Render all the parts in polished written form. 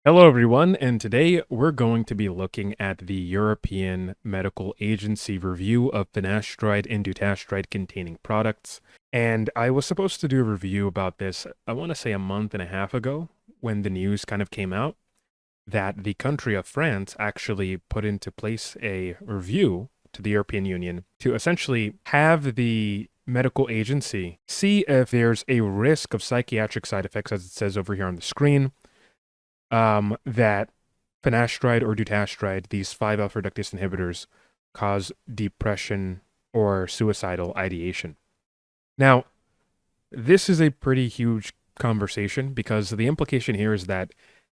Hello, everyone, and today we're going to be looking at the European Medical Agency review of finasteride and dutasteride containing products. And I was supposed to do a review about this, I want to say a month and a half ago, when the news kind of came out that the country of France actually put into place a review to the European Union to essentially have the medical agency see if there's a risk of psychiatric side effects, as it says over here on the screen, that finasteride or dutasteride, these 5-alpha reductase inhibitors, cause depression or suicidal ideation. Now, this is a pretty huge conversation because the implication here is that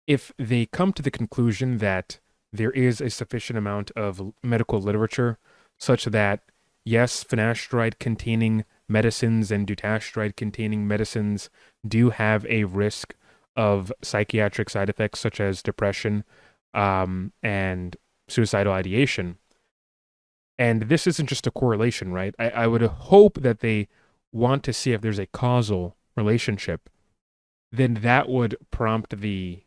if they come to the conclusion that there is a sufficient amount of medical literature such that, yes, finasteride containing medicines and dutasteride containing medicines do have a risk of psychiatric side effects such as depression and suicidal ideation. And this isn't just a correlation, right? I would hope that they want to see if there's a causal relationship. Then that would prompt the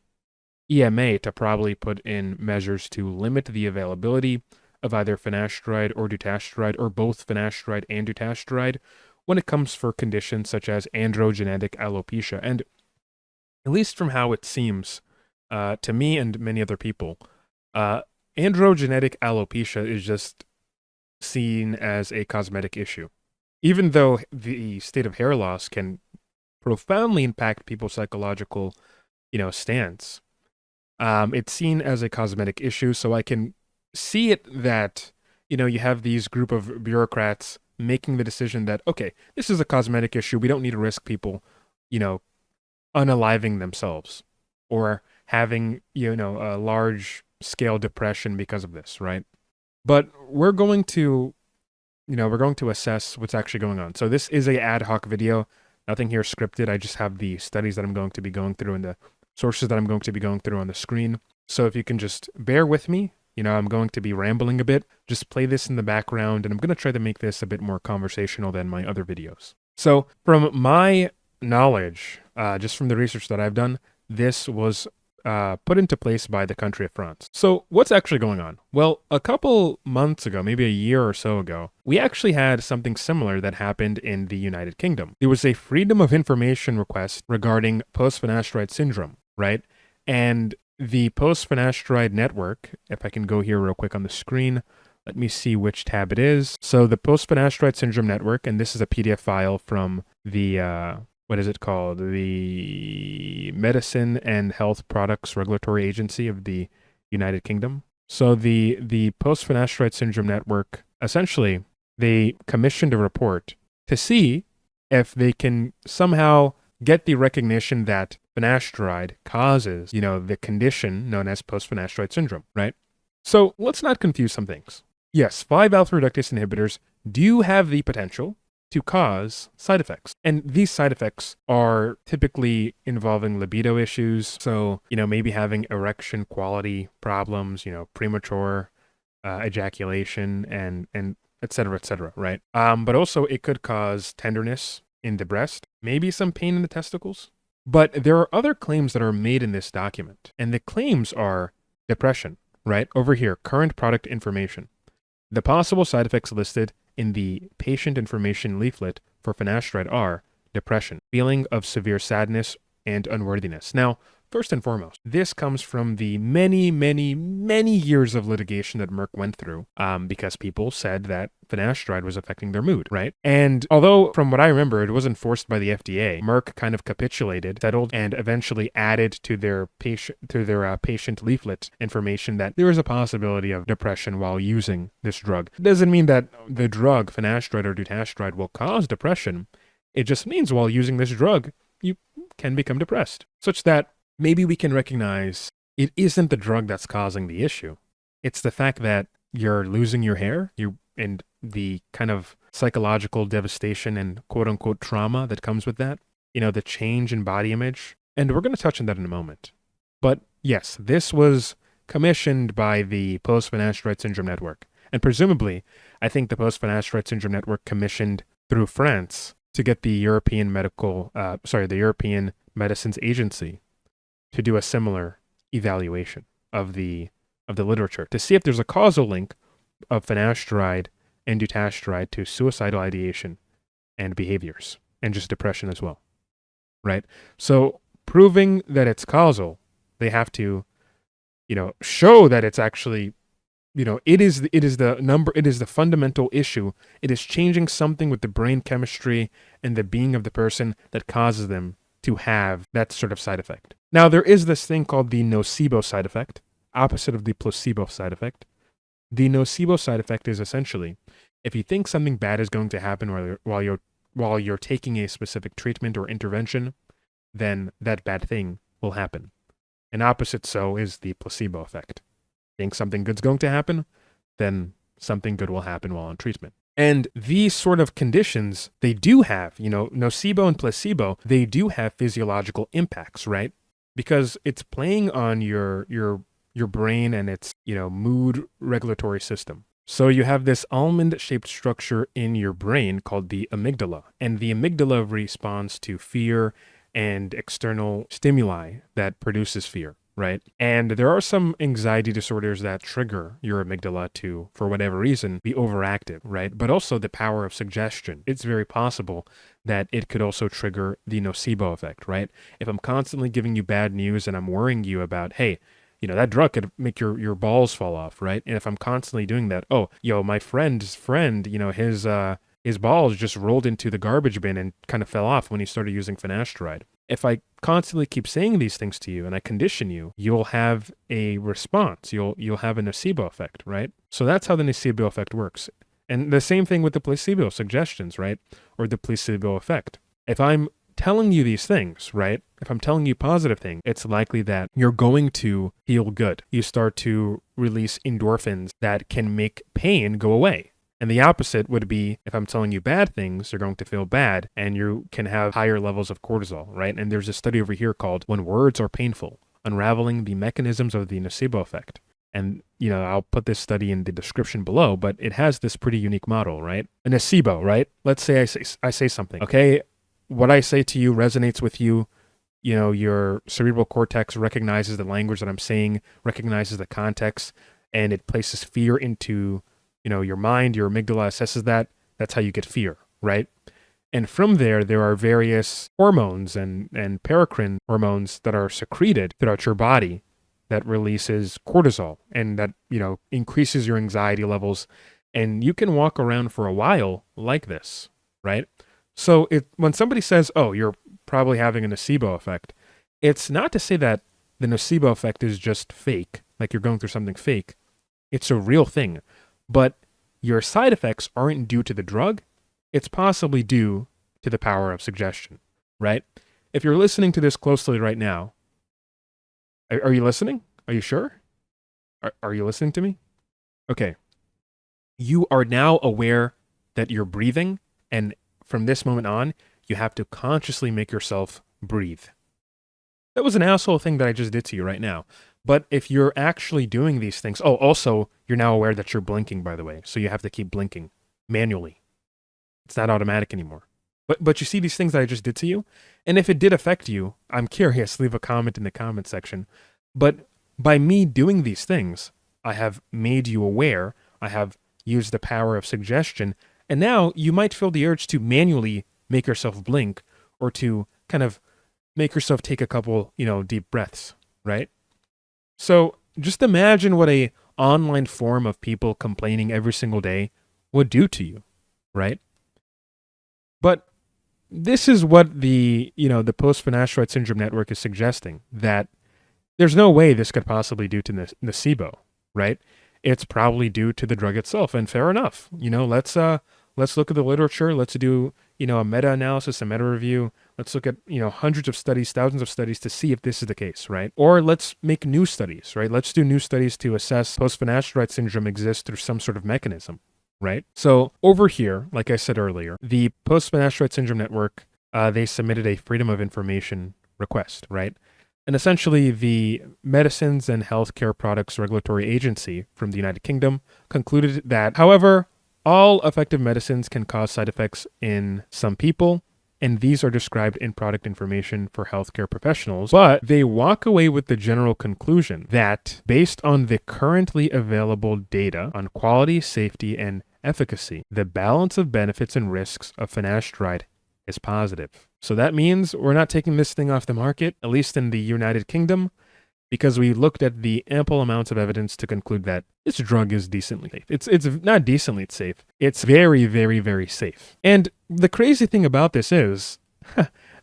EMA to probably put in measures to limit the availability of either finasteride or dutasteride or both finasteride and dutasteride when it comes for conditions such as androgenetic alopecia. And at least from how it seems to me and many other people, androgenetic alopecia is just seen as a cosmetic issue. Even though the state of hair loss can profoundly impact people's psychological, stance, it's seen as a cosmetic issue. So I can see it that, you have these group of bureaucrats making the decision that, okay, this is a cosmetic issue. We don't need to risk people, unaliving themselves or having, a large scale depression because of this, right? But we're going to, assess what's actually going on. So this is a ad hoc video. Nothing here scripted. I just have the studies that I'm going to be going through and the sources that I'm going to be going through on the screen. So if you can just bear with me, I'm going to be rambling a bit. Just play this in the background, and I'm going to try to make this a bit more conversational than my other videos. So from my knowledge, just from the research that I've done, this was put into place by the country of France. So what's actually going on? Well, a couple months ago, maybe a year or so ago, we actually had something similar that happened in the United Kingdom. There was a freedom of information request regarding post-finasteride syndrome, right? And the post-finasteride network, if I can go here real quick on the screen, let me see which tab it is. So the post-finasteride syndrome network, and this is a PDF file from the what is it called? The Medicine and Health Products Regulatory Agency of the United Kingdom. So the post-finasteride syndrome network, essentially, they commissioned a report to see if they can somehow get the recognition that finasteride causes, the condition known as post-finasteride syndrome, right? So let's not confuse some things. Yes, 5-alpha reductase inhibitors do have the potential to cause side effects. And these side effects are typically involving libido issues. So, maybe having erection quality problems, premature ejaculation and et cetera, right? But also it could cause tenderness in the breast, maybe some pain in the testicles. But there are other claims that are made in this document. And the claims are depression, right? Over here, current product information. The possible side effects listed in the patient information leaflet for finasteride are depression, feeling of severe sadness, and unworthiness. Now, first and foremost, this comes from the many, many, many years of litigation that Merck went through because people said that finasteride was affecting their mood, right? And although, from what I remember, it was enforced by the FDA, Merck kind of capitulated, settled, and eventually added to their patient leaflet information that there is a possibility of depression while using this drug. It doesn't mean that the drug, finasteride or dutasteride, will cause depression. It just means while using this drug, you can become depressed, such that maybe we can recognize it isn't the drug that's causing the issue. It's the fact that you're losing your hair, and the kind of psychological devastation and quote-unquote trauma that comes with that, the change in body image. And we're going to touch on that in a moment. But yes, this was commissioned by the Post-Finasteride Syndrome Network. And presumably, I think the Post-Finasteride Syndrome Network commissioned through France to get the European Medicines Agency to do a similar evaluation of the literature to see if there's a causal link of finasteride and dutasteride to suicidal ideation and behaviors and just depression as well, right? So proving that it's causal, they have to, show that it's actually, it is the fundamental issue. It is changing something with the brain chemistry and the being of the person that causes them to have that sort of side effect. Now, there is this thing called the nocebo side effect, opposite of the placebo side effect. The nocebo side effect is essentially if you think something bad is going to happen while you're taking a specific treatment or intervention, then that bad thing will happen. And opposite so is the placebo effect. Think something good's going to happen, then something good will happen while on treatment. And these sort of conditions, they do have, nocebo and placebo, they do have physiological impacts, right? Because it's playing on your brain and its, mood regulatory system. So you have this almond-shaped structure in your brain called the amygdala, and the amygdala responds to fear and external stimuli that produces fear, right? And there are some anxiety disorders that trigger your amygdala to, for whatever reason, be overactive, right? But also the power of suggestion. It's very possible that it could also trigger the nocebo effect, right? If I'm constantly giving you bad news and I'm worrying you about, hey, that drug could make your balls fall off, right? And if I'm constantly doing that, my friend's friend, his balls just rolled into the garbage bin and kind of fell off when he started using finasteride. If I constantly keep saying these things to you and I condition you, you'll have a response. You'll have a nocebo effect, right? So that's how the nocebo effect works. And the same thing with the placebo suggestions, right? Or the placebo effect. If I'm telling you these things, right? If I'm telling you positive things, it's likely that you're going to feel good. You start to release endorphins that can make pain go away. And the opposite would be if I'm telling you bad things, you're going to feel bad and you can have higher levels of cortisol, right? And there's a study over here called When Words Are Painful, Unraveling the Mechanisms of the Nocebo Effect. And, I'll put this study in the description below, but it has this pretty unique model, right? A nocebo, right? Let's say I say something, okay? What I say to you resonates with you. Your cerebral cortex recognizes the language that I'm saying, recognizes the context, and it places fear into your mind. Your amygdala assesses that. That's how you get fear, right? And from there are various hormones and paracrine hormones that are secreted throughout your body that releases cortisol and that, increases your anxiety levels. And you can walk around for a while like this, right? So when somebody says, oh, you're probably having a nocebo effect, it's not to say that the nocebo effect is just fake, like you're going through something fake. It's a real thing. But your side effects aren't due to the drug. It's possibly due to the power of suggestion, right? If you're listening to this closely right now, are you listening? Are you sure? Are you listening to me? Okay. You are now aware that you're breathing, and from this moment on, you have to consciously make yourself breathe. That was an asshole thing that I just did to you right now. But if you're actually doing these things, also, you're now aware that you're blinking, by the way. So you have to keep blinking manually. It's not automatic anymore. But you see these things that I just did to you? And if it did affect you, I'm curious, leave a comment in the comment section. But by me doing these things, I have made you aware. I have used the power of suggestion. And now you might feel the urge to manually make yourself blink or to kind of make yourself take a couple, deep breaths, right? So just imagine what a online forum of people complaining every single day would do to you, right? But this is what the post-finasteride syndrome network is suggesting, that there's no way this could possibly due to nocebo, right? It's probably due to the drug itself, and fair enough. Let's look at the literature. Let's do, a meta-analysis, a meta-review. Let's look at, hundreds of studies, thousands of studies to see if this is the case, right? Or let's make new studies, right? Let's do new studies to assess post-finasteride syndrome exists through some sort of mechanism, right? So over here, like I said earlier, the post-finasteride syndrome network, they submitted a Freedom of Information request, right? And essentially, the Medicines and Healthcare Products Regulatory Agency from the United Kingdom concluded that, however, all effective medicines can cause side effects in some people, and these are described in product information for healthcare professionals, but they walk away with the general conclusion that based on the currently available data on quality, safety, and efficacy, the balance of benefits and risks of finasteride is positive. So that means we're not taking this thing off the market, at least in the United Kingdom, because we looked at the ample amounts of evidence to conclude that this drug is decently safe. It's not decently safe. It's very, very, very safe. And the crazy thing about this is,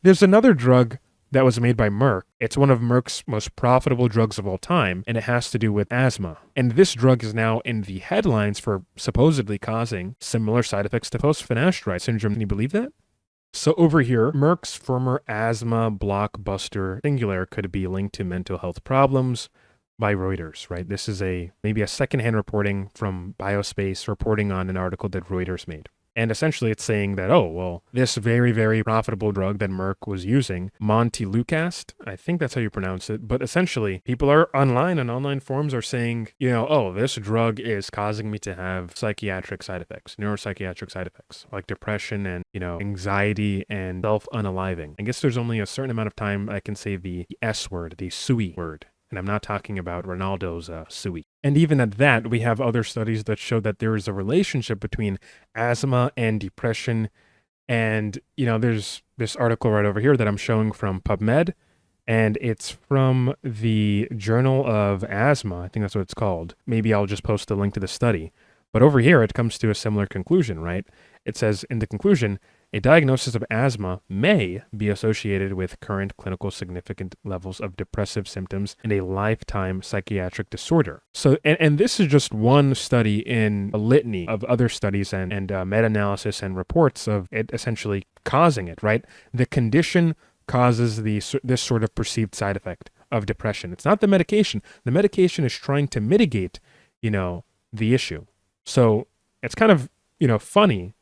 there's another drug that was made by Merck. It's one of Merck's most profitable drugs of all time, and it has to do with asthma. And this drug is now in the headlines for supposedly causing similar side effects to post-finasteride syndrome. Can you believe that? So over here, Merck's former asthma blockbuster Singular could be linked to mental health problems by Reuters, right? This is maybe a secondhand reporting from Biospace reporting on an article that Reuters made. And essentially it's saying that, oh, well, this very, very profitable drug that Merck was using, Montelukast, I think that's how you pronounce it, but essentially people are online and online forums are saying, oh, this drug is causing me to have psychiatric side effects, neuropsychiatric side effects, like depression and, anxiety and self-unaliving. I guess there's only a certain amount of time I can say the S word, the SUI word. And I'm not talking about Ronaldo's SUI. And even at that, we have other studies that show that there is a relationship between asthma and depression. And, there's this article right over here that I'm showing from PubMed, and it's from the Journal of Asthma. I think that's what it's called. Maybe I'll just post a link to the study. But over here, it comes to a similar conclusion, right? It says in the conclusion, a diagnosis of asthma may be associated with current clinical significant levels of depressive symptoms and a lifetime psychiatric disorder. So, and this is just one study in a litany of other studies and meta-analysis and reports of it essentially causing it, right? The condition causes this sort of perceived side effect of depression. It's not the medication. The medication is trying to mitigate, the issue. So it's kind of, funny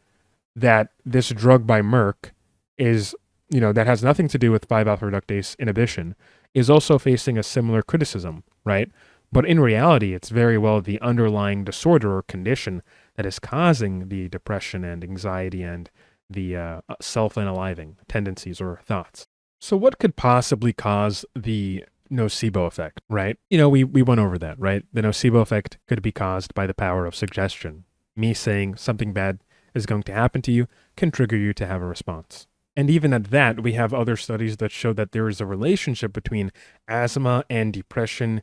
that this drug by Merck is, that has nothing to do with 5-alpha reductase inhibition, is also facing a similar criticism, right? But in reality, it's very well the underlying disorder or condition that is causing the depression and anxiety and the self-unaliving tendencies or thoughts. So what could possibly cause the nocebo effect, right? We went over that, right? The nocebo effect could be caused by the power of suggestion. Me saying something bad is going to happen to you can trigger you to have a response. And even at that, we have other studies that show that there is a relationship between asthma and depression.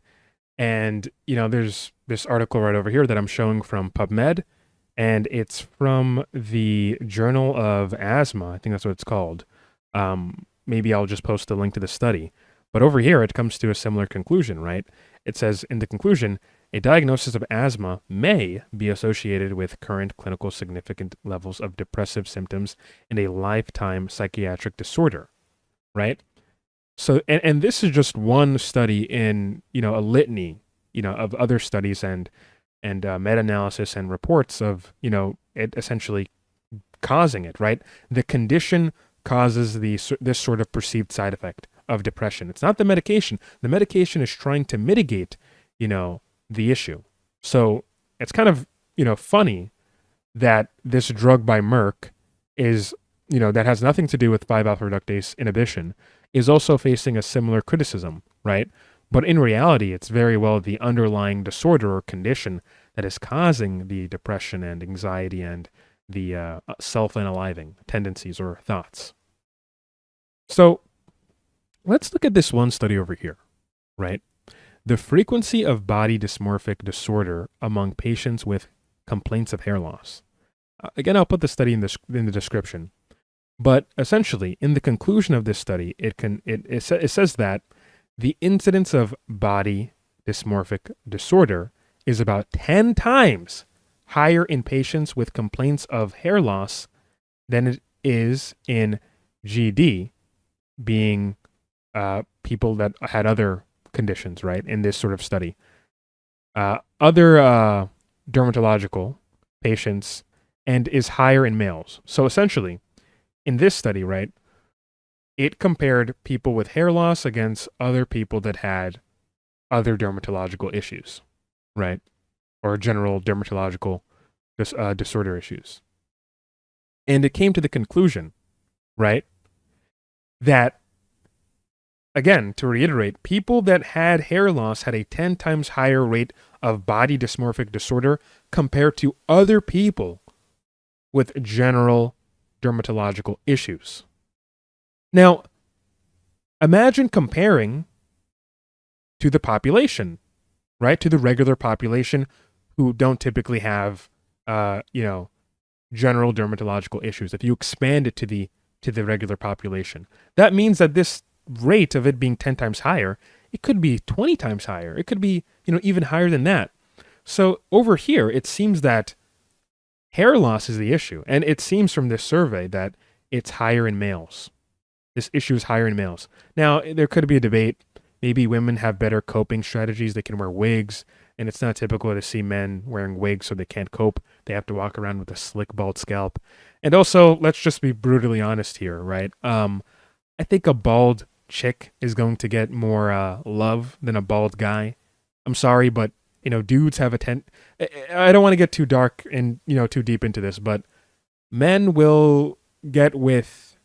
And, there's this article right over here that I'm showing from PubMed, and it's from the Journal of Asthma. I think that's what it's called. Maybe I'll just post a link to the study. But over here, it comes to a similar conclusion, right? It says in the conclusion, a diagnosis of asthma may be associated with current clinical significant levels of depressive symptoms and a lifetime psychiatric disorder, right? So, and this is just one study in, a litany, of other studies and meta-analysis and reports of, it essentially causing it, right? The condition causes this sort of perceived side effect of depression. It's not the medication. The medication is trying to mitigate, the issue. So it's kind of, funny that this drug by Merck is, that has nothing to do with 5-alpha reductase inhibition, is also facing a similar criticism, right? But in reality, it's very well the underlying disorder or condition that is causing the depression and anxiety and the self-unaliving tendencies or thoughts. So let's look at this one study over here, right? The frequency of body dysmorphic disorder among patients with complaints of hair loss. Again, I'll put the study in the description. But essentially, in the conclusion of this study, it says that the incidence of body dysmorphic disorder is about 10 times higher in patients with complaints of hair loss than it is in GD, being people that had other conditions, right, in this sort of study. Other dermatological patients, and is higher in males. So essentially, in this study, right, it compared people with hair loss against other people that had other dermatological issues, right, or general dermatological disorder issues. And it came to the conclusion, right, that, again, to reiterate, people that had hair loss had a 10 times higher rate of body dysmorphic disorder compared to other people with general dermatological issues. Now, imagine comparing to the population, right? To the regular population who don't typically have, general dermatological issues. If you expand it to the regular population, that means that this rate of it being 10 times higher, it could be 20 times higher. It could be, even higher than that. So over here, it seems that hair loss is the issue. And it seems from this survey that it's higher in males. This issue is higher in males. Now, there could be a debate. Maybe women have better coping strategies. They can wear wigs, and it's not typical to see men wearing wigs so they can't cope. They have to walk around with a slick, bald scalp. And also, let's just be brutally honest here, right? I think a bald chick is going to get more love than a bald guy. I'm sorry, but, dudes have I don't want to get too dark and, too deep into this, but men will get with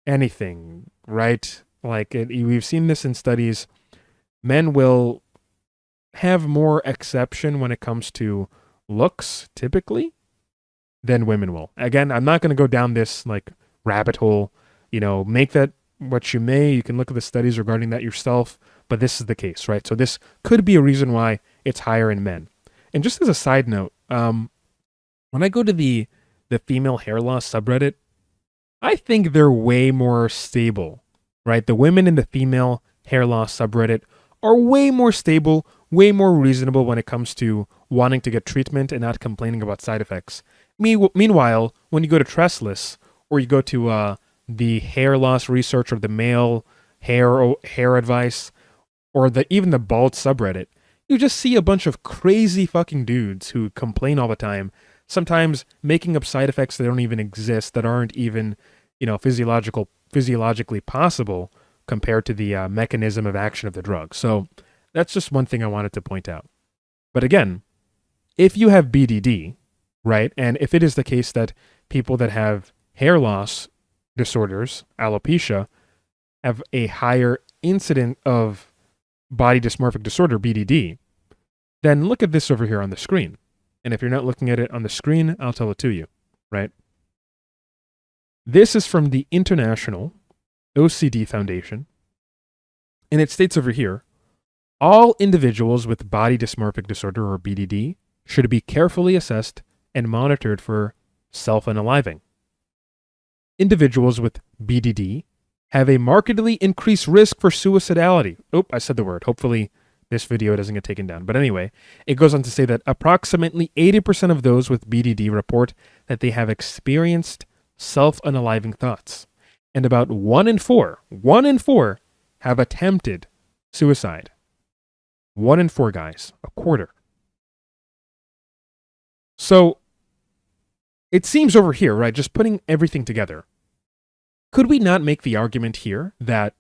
anything, right? Like, we've seen this in studies. Men will have more exception when it comes to looks, typically, than women will. Again, I'm not going to go down this, rabbit hole. Make that what you may. You can look at the studies regarding that yourself, but this is the case, right? So this could be a reason why it's higher in men. And just as a side note, when I go to the female hair loss subreddit, I think they're way more stable, right? The women in the female hair loss subreddit are way more stable, way more reasonable when it comes to wanting to get treatment and not complaining about side effects. Meanwhile, when you go to Trestless or you go to the hair loss research or the male hair advice or even the bald subreddit, you just see a bunch of crazy fucking dudes who complain all the time, sometimes making up side effects that don't even exist, that aren't even, physiologically possible compared to the mechanism of action of the drug. So that's just one thing I wanted to point out. But again, if you have BDD, right, and if it is the case that people that have hair loss disorders, alopecia, have a higher incident of body dysmorphic disorder, BDD, then look at this over here on the screen. And if you're not looking at it on the screen, I'll tell it to you, right? This is from the International OCD Foundation. And it states over here, all individuals with body dysmorphic disorder, or BDD, should be carefully assessed and monitored for self-unaliving. Individuals with BDD have a markedly increased risk for suicidality. Oh, I said the word. Hopefully this video doesn't get taken down. But anyway, it goes on to say that approximately 80% of those with BDD report that they have experienced self-unaliving thoughts. And about 1 in 4 have attempted suicide. 1 in 4 guys, a quarter. So it seems over here, right, just putting everything together, could we not make the argument here that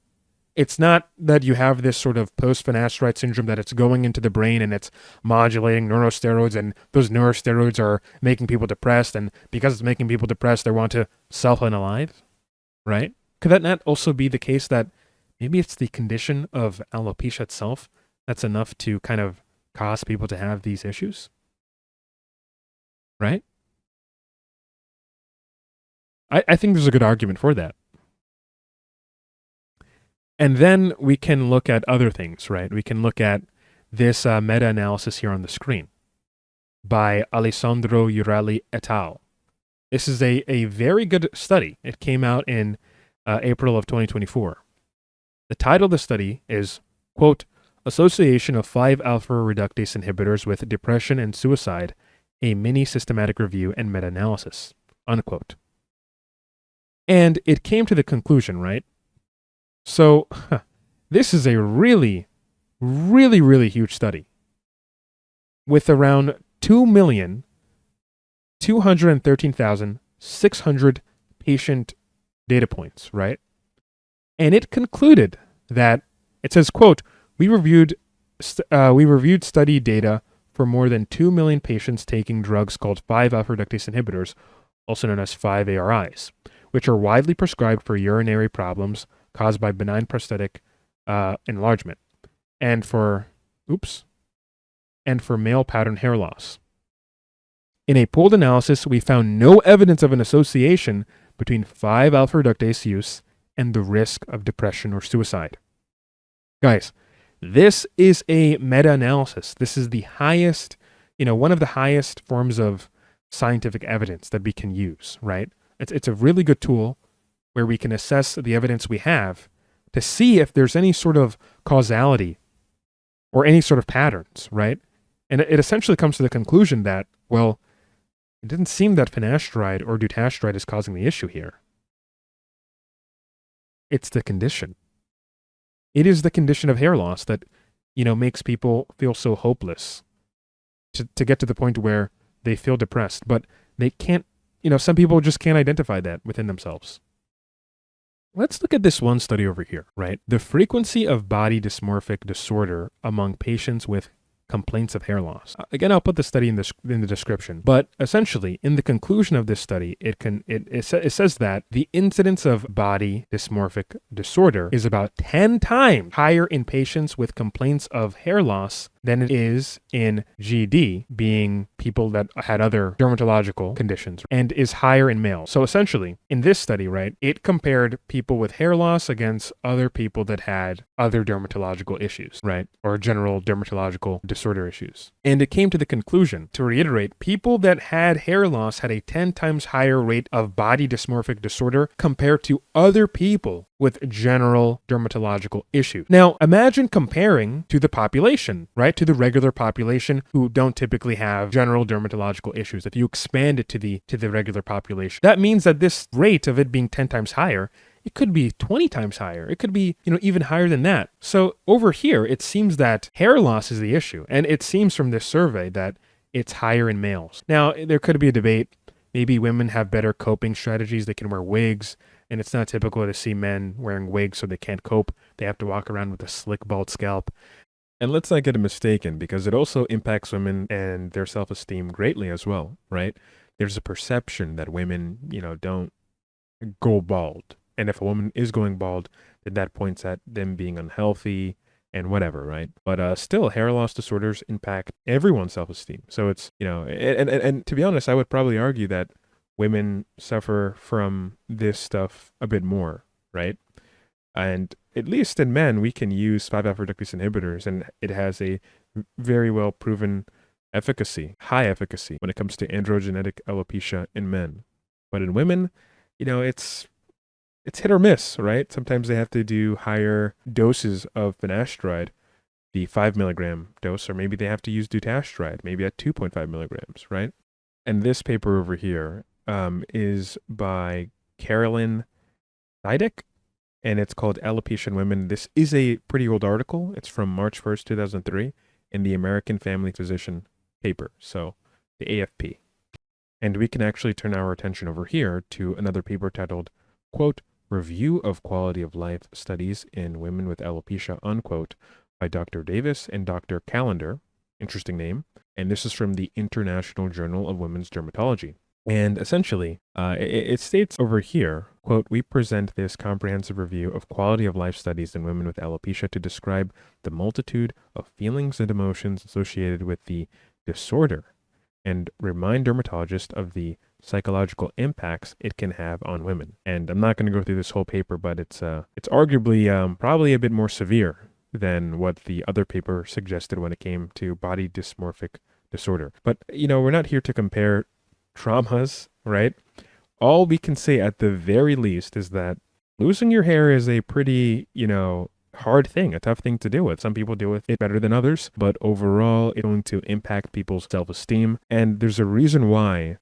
it's not that you have this sort of post-finasteride syndrome, that it's going into the brain and it's modulating neurosteroids, and those neurosteroids are making people depressed, and because it's making people depressed, they want to self-unalive, right? Could that not also be the case that maybe it's the condition of alopecia itself that's enough to kind of cause people to have these issues? Right? I think there's a good argument for that. And then we can look at other things, right? We can look at this meta-analysis here on the screen by Alessandro Urali et al. This is a very good study. It came out in April of 2024. The title of the study is, quote, Association of 5-alpha reductase inhibitors with Depression and Suicide, a mini systematic review and meta-analysis, unquote. And it came to the conclusion, right? So this is a really, really, really huge study with around 2,213,600 patient data points, right? And it concluded that, it says, quote, we reviewed study data for more than 2 million patients taking drugs called 5-alpha reductase inhibitors, also known as 5-ARIs, which are widely prescribed for urinary problems caused by benign prosthetic enlargement, and for male pattern hair loss. In a pooled analysis, we found no evidence of an association between 5-alpha reductase use and the risk of depression or suicide. Guys, this is a meta-analysis. This is the highest, one of the highest forms of scientific evidence that we can use, right? It's a really good tool where we can assess the evidence we have to see if there's any sort of causality or any sort of patterns, right? And it essentially comes to the conclusion that, well, it didn't seem that finasteride or dutasteride is causing the issue here. It's the condition. It is the condition of hair loss that, makes people feel so hopeless to get to the point where they feel depressed, but they can't, some people just can't identify that within themselves. Let's look at this one study over here, right? The frequency of body dysmorphic disorder among patients with complaints of hair loss. Again, I'll put the study in the description, but essentially in the conclusion of this study, it says that the incidence of body dysmorphic disorder is about 10 times higher in patients with complaints of hair loss than it is in GD, being people that had other dermatological conditions, and is higher in males. So essentially, in this study, right, it compared people with hair loss against other people that had other dermatological issues, right, or general dermatological disorder issues. And it came to the conclusion, to reiterate, people that had hair loss had a 10 times higher rate of body dysmorphic disorder compared to other people with general dermatological issues. Now, imagine comparing to the population, right? To the regular population who don't typically have general dermatological issues. If you expand it to the regular population, that means that this rate of it being 10 times higher, it could be 20 times higher. It could be, even higher than that. So over here, it seems that hair loss is the issue. And it seems from this survey that it's higher in males. Now, there could be a debate. Maybe women have better coping strategies. They can wear wigs. And it's not typical to see men wearing wigs so they can't cope. They have to walk around with a slick, bald scalp. And let's not get it mistaken, because it also impacts women and their self-esteem greatly as well, right? There's a perception that women, don't go bald. And if a woman is going bald, then that points at them being unhealthy and whatever, right? But still, hair loss disorders impact everyone's self-esteem. So it's, and to be honest, I would probably argue that women suffer from this stuff a bit more, right? And at least in men, we can use 5-alpha reductase inhibitors, and it has a very well proven efficacy, high efficacy, when it comes to androgenetic alopecia in men. But in women, it's hit or miss, right? Sometimes they have to do higher doses of finasteride, the 5 milligram dose, or maybe they have to use dutasteride, maybe at 2.5 milligrams, right? And this paper over here is by Carolyn Seidek, and it's called Alopecia in Women. This is a pretty old article. It's from March 1st, 2003, in the American Family Physician paper, so the AFP. And we can actually turn our attention over here to another paper titled, quote, Review of Quality of Life Studies in Women with Alopecia, unquote, by Dr. Davis and Dr. Callender. Interesting name. And this is from the International Journal of Women's Dermatology. And essentially, it states over here, quote, we present this comprehensive review of quality of life studies in women with alopecia to describe the multitude of feelings and emotions associated with the disorder and remind dermatologists of the psychological impacts it can have on women. And I'm not going to go through this whole paper, but it's arguably probably a bit more severe than what the other paper suggested when it came to body dysmorphic disorder. But, we're not here to compare traumas, right? All we can say at the very least is that losing your hair is a pretty, hard thing, a tough thing to deal with. Some people deal with it better than others, but overall, it's going to impact people's self-esteem. And there's a reason why,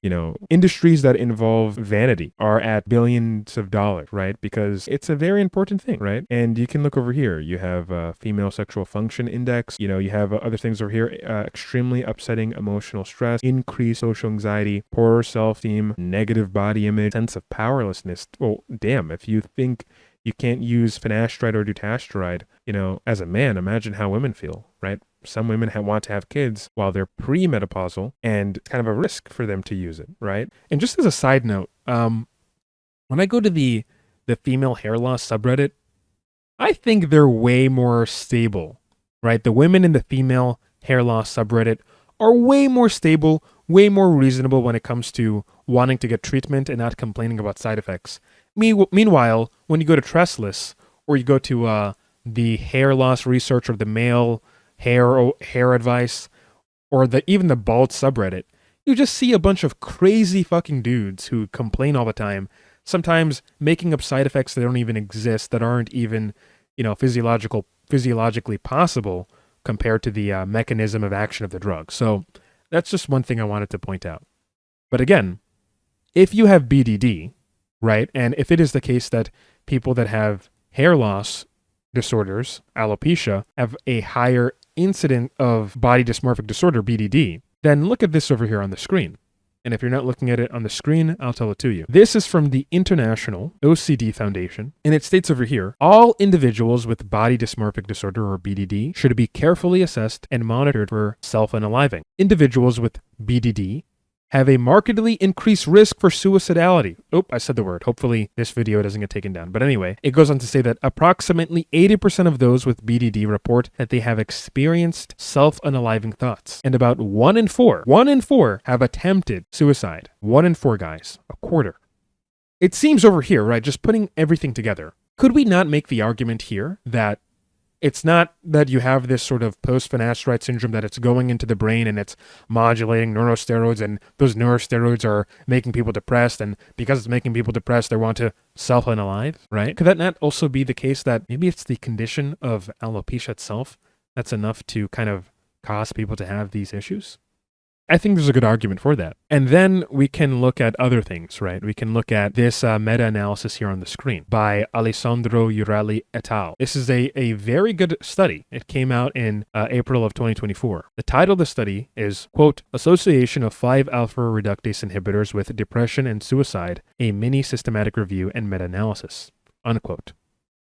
industries that involve vanity are at billions of dollars, right? Because it's a very important thing, right? And you can look over here. You have female sexual function index. You have other things over here. Extremely upsetting emotional stress, increased social anxiety, poorer self-esteem, negative body image, sense of powerlessness. Well, damn, if you think you can't use finasteride or dutasteride, as a man, imagine how women feel, right? Some women want to have kids while they're premenopausal, and it's kind of a risk for them to use it, right? And just as a side note, when I go to the female hair loss subreddit, I think they're way more stable, right? The women in the female hair loss subreddit are way more stable, way more reasonable when it comes to wanting to get treatment and not complaining about side effects. Meanwhile, when you go to Trestless or you go to the hair loss research or the male hair advice or even the bald subreddit, you just see a bunch of crazy fucking dudes who complain all the time, sometimes making up side effects that don't even exist, that aren't even, physiologically possible compared to the mechanism of action of the drug. So that's just one thing I wanted to point out. But again, if you have BDD, right, and if it is the case that people that have hair loss disorders, alopecia, have a higher incident of body dysmorphic disorder, BDD, then look at this over here on the screen. And if you're not looking at it on the screen, I'll tell it to you. This is from the International OCD Foundation, and it states over here, all individuals with body dysmorphic disorder, or BDD, should be carefully assessed and monitored for self-unaliving. Individuals with BDD have a markedly increased risk for suicidality. Oh, I said the word. Hopefully this video doesn't get taken down. But anyway, it goes on to say that approximately 80% of those with BDD report that they have experienced self-unaliving thoughts. And about 1 in 4 have attempted suicide. 1 in 4 guys, a quarter. It seems over here, right, just putting everything together, could we not make the argument here that it's not that you have this sort of post-finasteride syndrome, that it's going into the brain and it's modulating neurosteroids, and those neurosteroids are making people depressed, and because it's making people depressed, they want to self-unalive, right? Could that not also be the case that maybe it's the condition of alopecia itself that's enough to kind of cause people to have these issues? I think there's a good argument for that. And then we can look at other things, right? We can look at this meta-analysis here on the screen by Alessandro Urali et al. This is a very good study. It came out in April of 2024. The title of the study is, quote, Association of 5-alpha reductase inhibitors with Depression and Suicide, a mini systematic review and meta-analysis, unquote.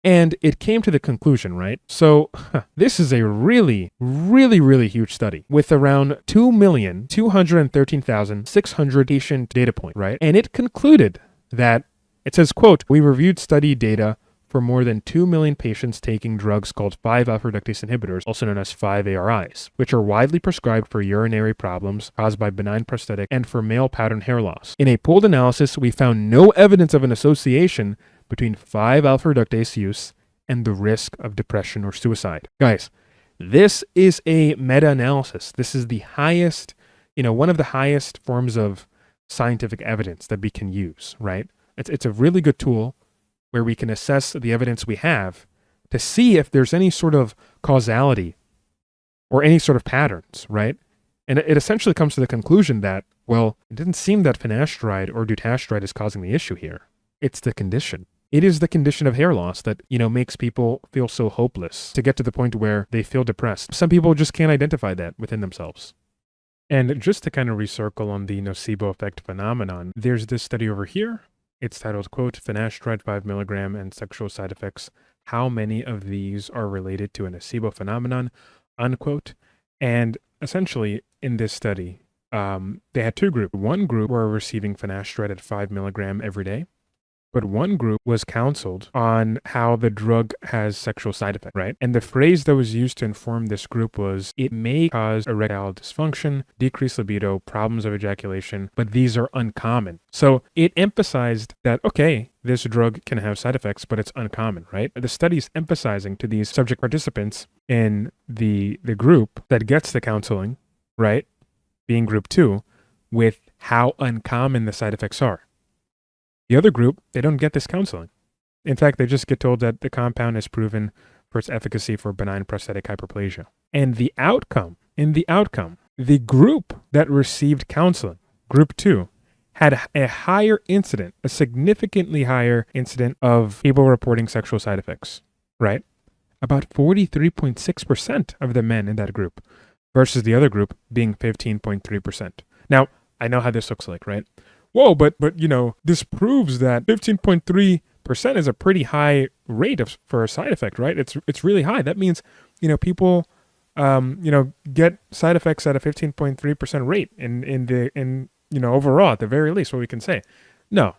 And it came to the conclusion, right? So this is a really, really, really huge study with around 2,213,600 patient data points, right? And it concluded that, it says, quote, we reviewed study data for more than 2 million patients taking drugs called 5-alpha reductase inhibitors, also known as 5-ARIs, which are widely prescribed for urinary problems caused by benign prosthetic and for male pattern hair loss. In a pooled analysis, we found no evidence of an association between 5-alpha reductase use and the risk of depression or suicide. Guys, this is a meta-analysis. This is the highest, one of the highest forms of scientific evidence that we can use, right? It's a really good tool where we can assess the evidence we have to see if there's any sort of causality or any sort of patterns, right? And it essentially comes to the conclusion that, well, it didn't seem that finasteride or dutasteride is causing the issue here. It's the condition. It is the condition of hair loss that, makes people feel so hopeless to get to the point where they feel depressed. Some people just can't identify that within themselves. And just to kind of recircle on the nocebo effect phenomenon, there's this study over here. It's titled, quote, Finasteride 5 milligram and sexual side effects. How many of these are related to a nocebo phenomenon, unquote. And essentially, in this study, they had 2 groups. One group were receiving finasteride at 5 milligram every day, but one group was counseled on how the drug has sexual side effects, right? And the phrase that was used to inform this group was, it may cause erectile dysfunction, decreased libido, problems of ejaculation, but these are uncommon. So it emphasized that, okay, this drug can have side effects, but it's uncommon, right? The study is emphasizing to these subject participants in the group that gets the counseling, right, being group 2, with how uncommon the side effects are. The other group, they don't get this counseling. In fact, they just get told that the compound is proven for its efficacy for benign prostatic hyperplasia. And the outcome, the group that received counseling, group 2, had a higher incident, a significantly higher incident of people reporting sexual side effects, right? About 43.6% of the men in that group versus the other group being 15.3%. Now, I know how this looks like, right? Whoa, but this proves that 15.3% is a pretty high rate for a side effect, right? It's really high. That means, people, get side effects at a 15.3% rate in overall, at the very least, what we can say. No,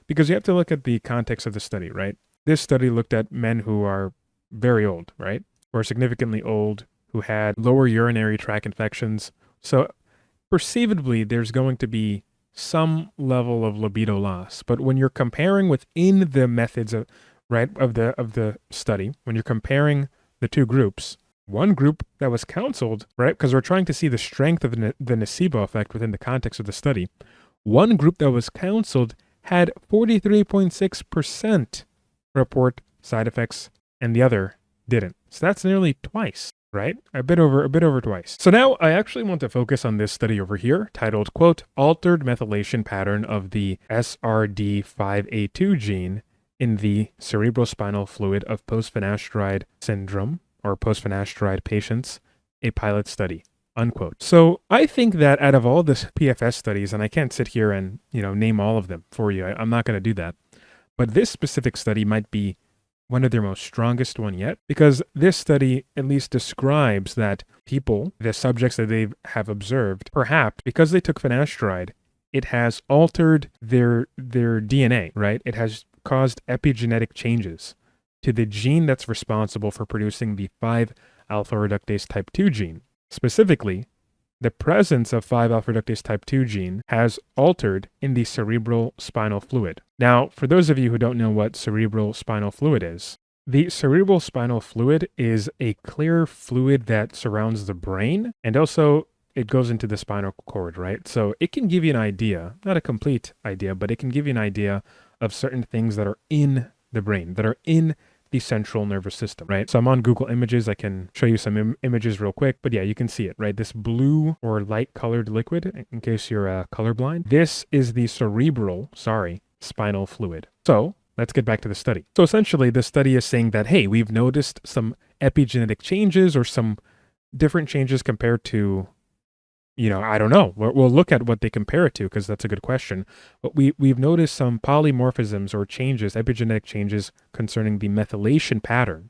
because you have to look at the context of the study, right? This study looked at men who are very old, right? Who are significantly old, who had lower urinary tract infections. So perceivably, there's going to be some level of libido loss. But when you're comparing within the methods of the study, when you're comparing the two groups, one group that was counseled, right, because we're trying to see the strength of the nocebo effect within the context of the study, one group that was counseled had 43.6% report side effects, and the other didn't. So that's nearly twice, right? A bit over twice. So now I actually want to focus on this study over here, titled, quote, Altered Methylation Pattern of the SRD5A2 gene in the cerebrospinal fluid of post-finasteride syndrome, or post-finasteride patients, a pilot study, unquote. So I think that out of all the PFS studies, and I can't sit here and, name all of them for you, I'm not going to do that, but this specific study might be one of their most strongest one yet, because this study at least describes that people, the subjects that they have observed, perhaps because they took finasteride, it has altered their DNA, right? It has caused epigenetic changes to the gene that's responsible for producing the 5-alpha reductase type 2 gene. Specifically, the presence of 5-alpha reductase type 2 gene has altered in the cerebral spinal fluid. Now, for those of you who don't know what cerebral spinal fluid is, the cerebral spinal fluid is a clear fluid that surrounds the brain, and also it goes into the spinal cord, right? So it can give you an idea, not a complete idea, but it can give you an idea of certain things that are in the brain, that are in the central nervous system, right? So I'm on Google Images. I can show you some images real quick, but yeah, you can see it, right? This blue or light colored liquid, in case you're colorblind, this is the spinal fluid. So let's get back to the study. So essentially the study is saying that, hey, we've noticed some epigenetic changes or some different changes compared to, I don't know. We'll look at what they compare it to, because that's a good question. But we've noticed some polymorphisms or changes, epigenetic changes concerning the methylation pattern,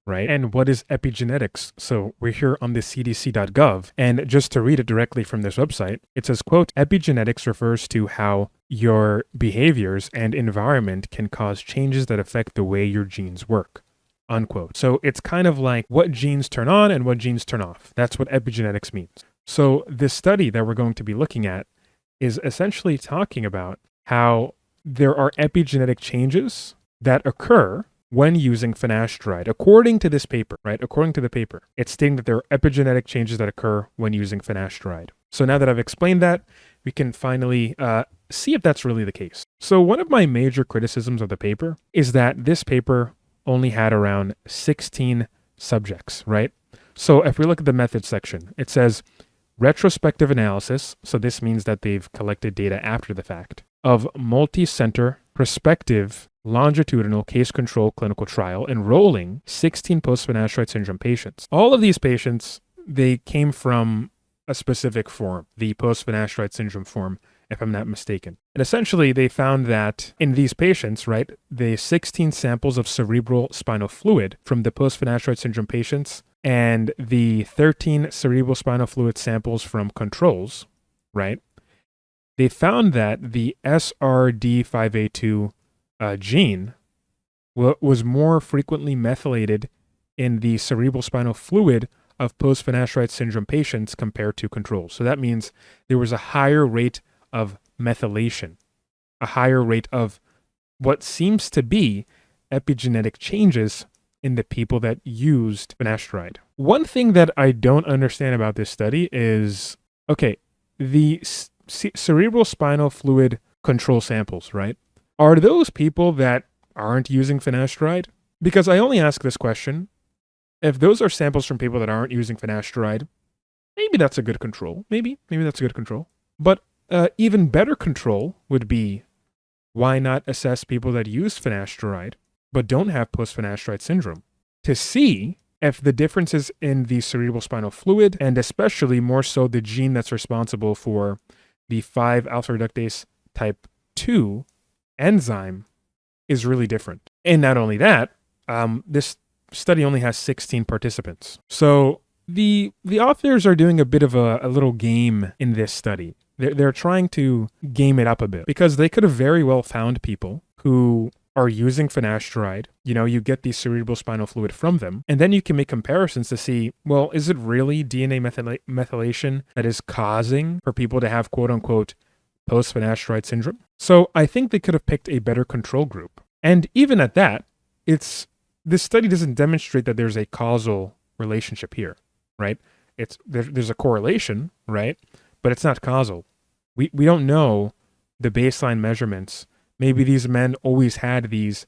right? And what is epigenetics? So we're here on the cdc.gov, and just to read it directly from this website, it says, quote, epigenetics refers to how your behaviors and environment can cause changes that affect the way your genes work, unquote. So it's kind of like what genes turn on and what genes turn off. That's what epigenetics means. So this study that we're going to be looking at is essentially talking about how there are epigenetic changes that occur when using finasteride, according to this paper, right? According to the paper, it's stating that there are epigenetic changes that occur when using finasteride. So now that I've explained that, we can finally see if that's really the case. So one of my major criticisms of the paper is that this paper only had around 16 subjects, right? So if we look at the methods section, it says, retrospective analysis, so this means that they've collected data after the fact, of multi-center prospective longitudinal case control clinical trial enrolling 16 post-finasteride syndrome patients. All of these patients, they came from a specific form, the post-finasteride syndrome form, if I'm not mistaken. And essentially, they found that in these patients, right, the 16 samples of cerebral spinal fluid from the post-finasteride syndrome patients and the 13 cerebral spinal fluid samples from controls, right, they found that the SRD5A2 gene was more frequently methylated in the cerebral spinal fluid of post-finasteride syndrome patients compared to controls. So that means there was a higher rate of methylation, a higher rate of what seems to be epigenetic changes in the people that used finasteride. One thing that I don't understand about this study is, okay, the cerebral spinal fluid control samples, right? Are those people that aren't using finasteride? Because I only ask this question, if those are samples from people that aren't using finasteride, maybe that's a good control. Maybe that's a good control. But even better control would be, why not assess people that use finasteride but don't have post-finasteride syndrome to see if the differences in the cerebral spinal fluid, and especially more so the gene that's responsible for the 5-alpha reductase type 2 enzyme, is really different. And not only that, this study only has 16 participants. So the authors are doing a bit of a little game in this study. They're trying to game it up a bit, because they could have very well found people who are using finasteride, you get the cerebrospinal fluid from them, and then you can make comparisons to see, well, is it really DNA methylation that is causing for people to have quote unquote post-finasteride syndrome? So I think they could have picked a better control group. And even at that, this study doesn't demonstrate that there's a causal relationship here, right? There's a correlation, right? But it's not causal. We don't know the baseline measurements. Maybe these men always had these,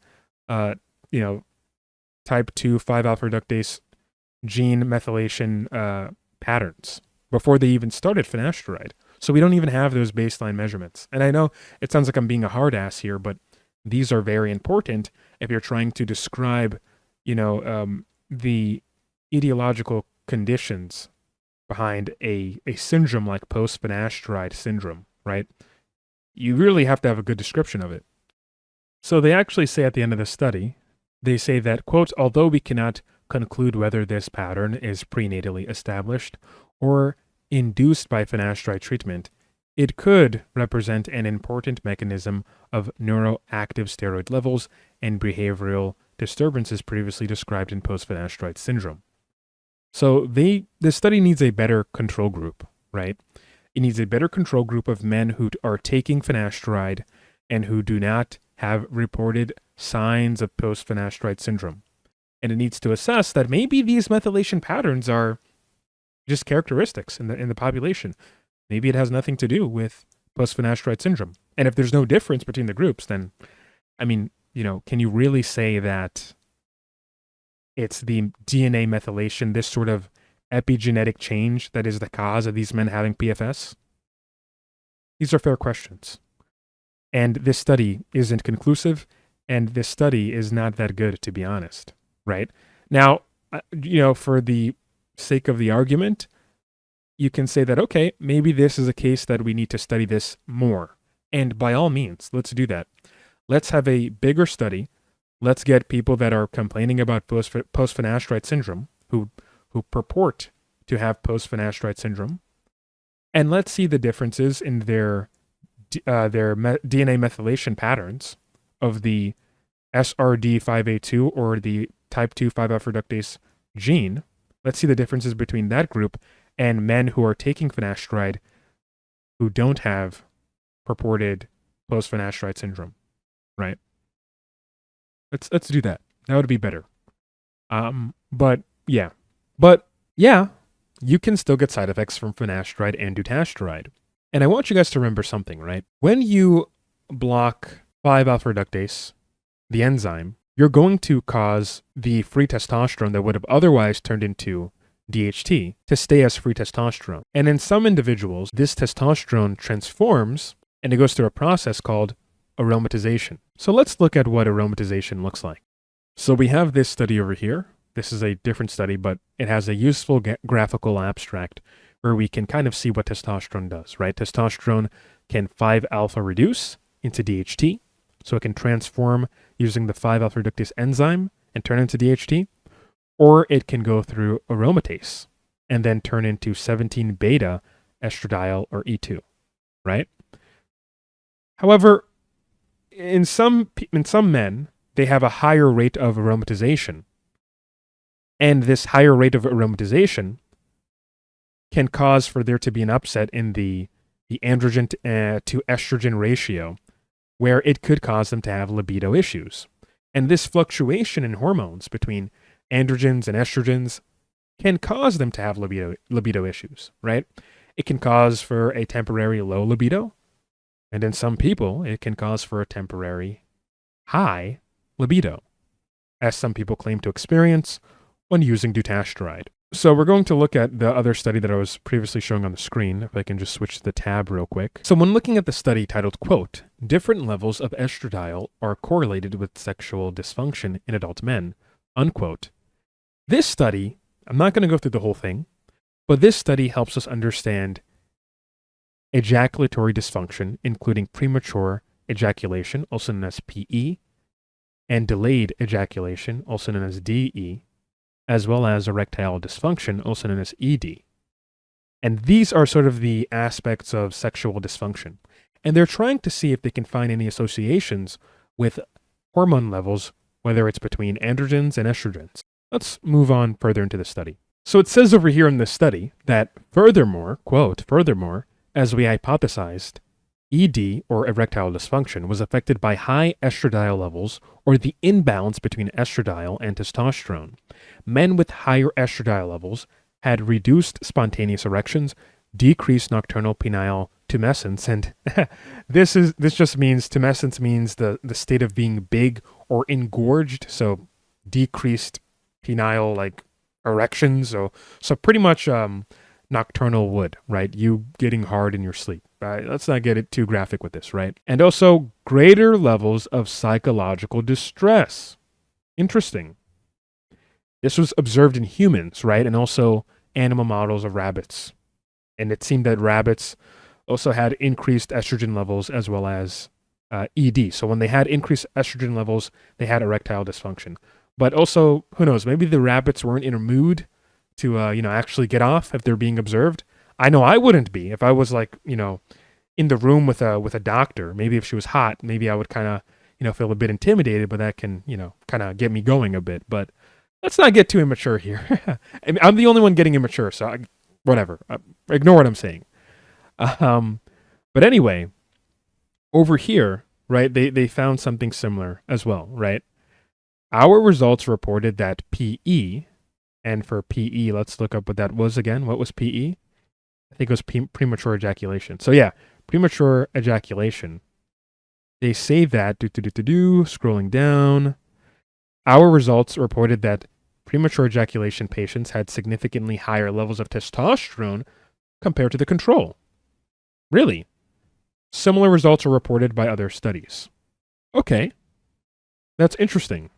type 2 5-alpha reductase gene methylation patterns before they even started finasteride. So we don't even have those baseline measurements. And I know it sounds like I'm being a hard ass here, but these are very important if you're trying to describe, the etiological conditions behind a syndrome like post-finasteride syndrome, right? You really have to have a good description of it. So they actually say at the end of the study, they say that, quote, although we cannot conclude whether this pattern is prenatally established or induced by finasteride treatment, it could represent an important mechanism of neuroactive steroid levels and behavioral disturbances previously described in post-finasteride syndrome. So the study needs a better control group, right? It needs a better control group of men who are taking finasteride and who do not have reported signs of post-finasteride syndrome. And it needs to assess that maybe these methylation patterns are just characteristics in the population. Maybe it has nothing to do with post-finasteride syndrome. And if there's no difference between the groups, then, can you really say that it's the DNA methylation, this sort of epigenetic change, that is the cause of these men having PFS? These are fair questions. And this study isn't conclusive, and this study is not that good, to be honest, right? Now, for the sake of the argument, you can say that, okay, maybe this is a case that we need to study this more. And by all means, let's do that. Let's have a bigger study. Let's get people that are complaining about post-finasteride syndrome, who purport to have post-finasteride syndrome, and let's see the differences in their DNA methylation patterns of the SRD5A2 or the type 2 5-alpha reductase gene. Let's see the differences between that group and men who are taking finasteride who don't have purported post-finasteride syndrome, right? Let's do that. That would be better. But yeah, you can still get side effects from finasteride and dutasteride. And I want you guys to remember something, right? When you block 5-alpha reductase, the enzyme, you're going to cause the free testosterone that would have otherwise turned into DHT to stay as free testosterone. And in some individuals, this testosterone transforms and it goes through a process called aromatization. So let's look at what aromatization looks like. So we have this study over here. This is a different study, but it has a useful graphical abstract where we can kind of see what testosterone does, right? Testosterone can 5-alpha reduce into DHT, so it can transform using the 5-alpha reductase enzyme and turn into DHT, or it can go through aromatase and then turn into 17-beta estradiol or E2, right? However, in some men, they have a higher rate of aromatization, and this higher rate of aromatization can cause for there to be an upset in the androgen to estrogen ratio, where it could cause them to have libido issues. And this fluctuation in hormones between androgens and estrogens can cause them to have libido issues, right? It can cause for a temporary low libido, and in some people, it can cause for a temporary high libido, as some people claim to experience when using dutasteride. So we're going to look at the other study that I was previously showing on the screen, if I can just switch to the tab real quick. So when looking at the study titled, quote, different levels of estradiol are correlated with sexual dysfunction in adult men, unquote. This study, I'm not going to go through the whole thing, but this study helps us understand ejaculatory dysfunction, including premature ejaculation, also known as PE, and delayed ejaculation, also known as DE, as well as erectile dysfunction, also known as ED. And these are sort of the aspects of sexual dysfunction. And they're trying to see if they can find any associations with hormone levels, whether it's between androgens and estrogens. Let's move on further into the study. So it says over here in this study that furthermore, quote, furthermore, as we hypothesized, ED, or erectile dysfunction, was affected by high estradiol levels or the imbalance between estradiol and testosterone. Men with higher estradiol levels had reduced spontaneous erections, decreased nocturnal penile tumescence, and this just means tumescence means the state of being big or engorged, so decreased penile like erections, so pretty much nocturnal wood, right? You getting hard in your sleep. Let's not get it too graphic with this, right? And also greater levels of psychological distress. Interesting. This was observed in humans, right? And also animal models of rabbits. And it seemed that rabbits also had increased estrogen levels as well as ED. So when they had increased estrogen levels, they had erectile dysfunction. But also, who knows, maybe the rabbits weren't in a mood to, actually get off if they're being observed. I know I wouldn't be if I was like, in the room with a doctor. Maybe if she was hot, maybe I would kind of, feel a bit intimidated, but that can, kind of get me going a bit. But let's not get too immature here. I'm the only one getting immature, so whatever. Ignore what I'm saying. But anyway, over here, right, they found something similar as well, right? Our results reported that PE, and for PE, let's look up what that was again. What was PE? I think it was premature ejaculation. So yeah, premature ejaculation. They say that, scrolling down. Our results reported that premature ejaculation patients had significantly higher levels of testosterone compared to the control. Really? Similar results are reported by other studies. Okay. That's interesting.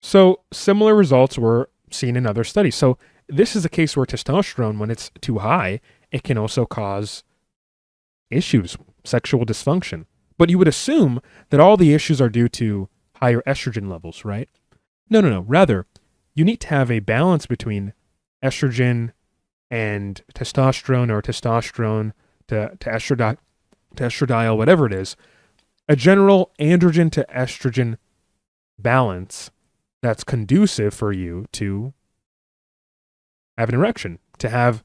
So similar results were seen in other studies. So this is a case where testosterone, when it's too high, it can also cause issues, sexual dysfunction. But you would assume that all the issues are due to higher estrogen levels, right? No. Rather, you need to have a balance between estrogen and testosterone, or testosterone to estradiol, whatever it is. A general androgen to estrogen balance that's conducive for you to have an erection, to have,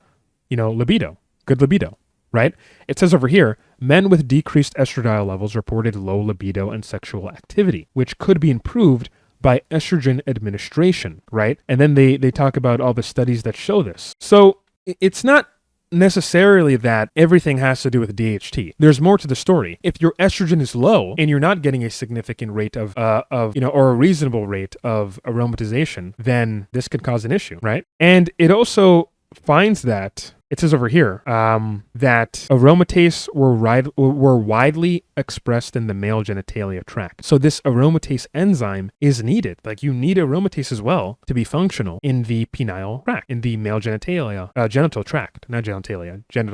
libido, good libido, right? It says over here, men with decreased estradiol levels reported low libido and sexual activity, which could be improved by estrogen administration, right? And then they talk about all the studies that show this. So it's not necessarily that everything has to do with DHT. There's more to the story. If your estrogen is low and you're not getting a significant rate of or a reasonable rate of aromatization, then this could cause an issue, right? And it also finds that, it says over here, that aromatase were widely expressed in the male genitalia tract. So this aromatase enzyme is needed. Like, you need aromatase as well to be functional in the penile tract, in the male genital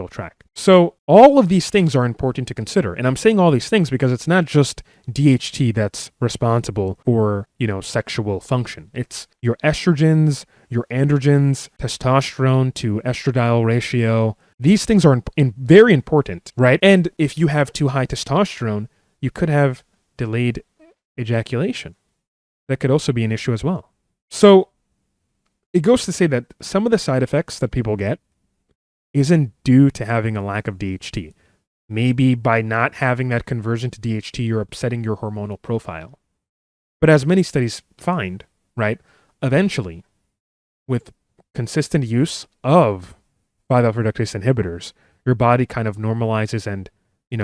tract. So all of these things are important to consider. And I'm saying all these things because it's not just DHT that's responsible for, sexual function. It's your estrogens, your androgens, testosterone to estradiol ratio. These things are very important, right? And if you have too high testosterone, you could have delayed ejaculation. That could also be an issue as well. So it goes to say that some of the side effects that people get isn't due to having a lack of DHT. Maybe by not having that conversion to DHT, you're upsetting your hormonal profile. But as many studies find, right, eventually, with consistent use of 5-alpha reductase inhibitors, your body kind of normalizes and,